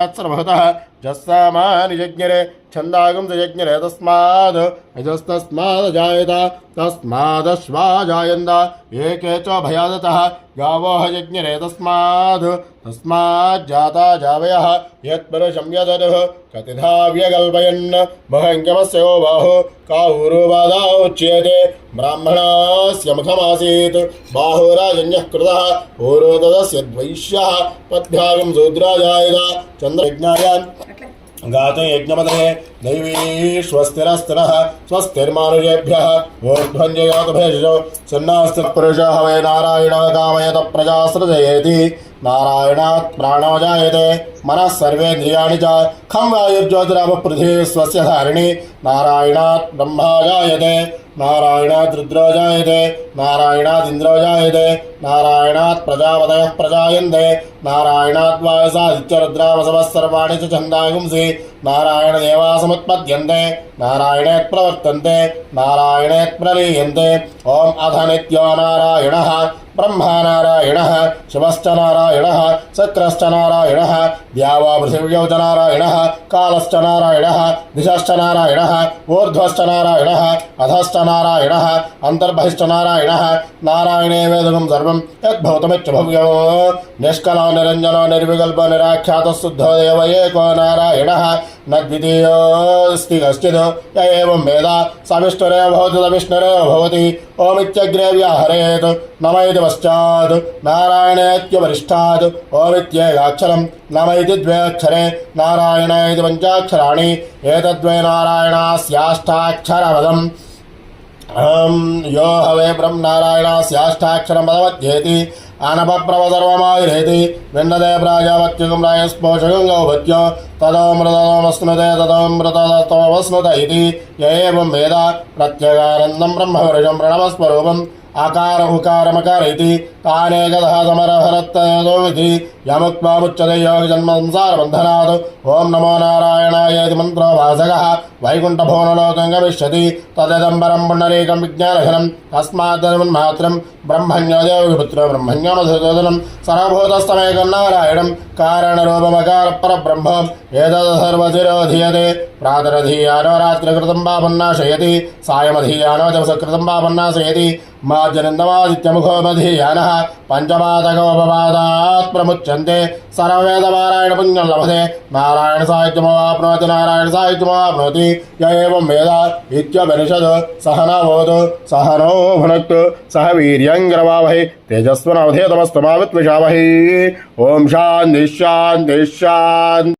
सर्वतः जस्सामानि यज्ञरे छन्दागं यज्ञरे तस्माद् यजस्तस्माद् जायत तस्मादश्वा जायन्त एके च भयादतः गावो यज्ञरे तस्माद् तस्माज्जाता जावयः यत्पुरुषं यदनुः कतिधा व्यकल्पयन् महङ्गमस्यो बाहु काहुरुवादा उच्यते ब्राह्मणस्य मुखमासीत् बाहुराजन्यः कृतः पूर्वतदस्य द्वैष्यः पद्भ्यागं शूद्राजायत चन्द्रयज्ञायान् गातो यज्ञमदने दैवी स्वस्तिरस्तिरः स्वस्तिर्मानुषेभ्यः ऊर्ध्वञ्जयातभेषजो सन्नास्तिपुरुषः वै नारायणः कामयत प्रजा सृजयेति नारायणात् प्राणो जायते मनः सर्वेन्द्रियाणि च खं वायुर्ज्योतिरापपृथिवी स्वस्य धारिणी नारायणात् ब्रह्मा जायते नारायणात् रुद्रो जायते नारायणात् इन्द्रो जायते नारायणात् प्रजापतयः प्रजायन्ते नारायणात् वायसादित्यरुद्रावसवः सर्वाणि च छन्दागुंसि नारायणदेवा समुत्पद्यन्ते नारायणेत् प्रवर्तन्ते नारायणेत् प्रलीयन्ते ॐ अथ नित्यो नारायणः ब्रह्मा नारायणः शिवश्च नारायणः शक्रश्च नारायणः द्यावा पृथिव्यौ च नारायणः कालश्च नारायणः दिशश्च नारायणः ऊर्ध्वश्च नारायणः अधश्च नारायणः अन्तर्बहिश्च नारायणः नारायणे वेदकं सर्वं यद्भूतमिच्च भव्यो निष्कलो निरञ्जनो निर्विकल्पो निराख्यातः शुद्धो देव एको नारायणः न द्वितीयोऽस्ति कश्चित् य एवं वेद स विष्णुरेव भवति स विष्णुरेव भवति ओमित्यग्रे व्याहरेत् नम इति पश्चात् नारायणेत्युपरिष्ठात् ओमित्येकाक्षरं नम इति द्वे अक्षरे नारायण इति पञ्चाक्षराणि एतद्वै नारायणस्याष्टाक्षरपदम् यो हवे ब्रह्म नारायणस्याष्टाक्षरं पदमध्येति अनपप्रवसर्वमायुरेति विन्दते प्राजापत्यगं रायस्पोषकं गौपत्यो तदोमृतमस्नुते तदोमृततमस्नुत इति य एवं वेद प्रत्यगानन्दं ब्रह्मपुरुषं प्रणवस्वरूपम् आकार उकारमकार इति तानेकतः समरहरत्तयोमिति यमुक्त्वामुच्यते योगजन्मसंसारबन्धनात् ॐ नमो नारायणाय इति मन्त्रोपासकः वैकुण्ठभुवनलोकं गमिष्यति तदिदम्बरं पुण्डरीकं विज्ञानघनं तस्माद्दन्मात्रं ब्रह्मण्यो देवपुत्रो ब्रह्मण्यमधुसूदनं सर्वभूतस्थमेकं नारायणं कारणरूपमकारपरब्रह्म एतत्सर्वशिरोधीयते प्रातरधीयानो रात्रिकृतं पापन्नाशयति सायमधीयानो जपसकृतं पापन्नाशयति मार्जनिन्दमादित्यमुखोपधीयानः पञ्चपादकोपपादात् प्रमुच्यन्ते सर्ववेदपारायण पुण्यं लभते नारायण साहित्यमवाप्नोति नारायण साहित्यमवाप्नोति य एवं वेद इत्युपनिषद् सह न भवतु सह नो भुनक्तु सह वीर्यं करवावहै तेजस्विनावधीतमस्तु मा विद्विषावहै ॐ शान्तिः शान्तिः शान्तिः।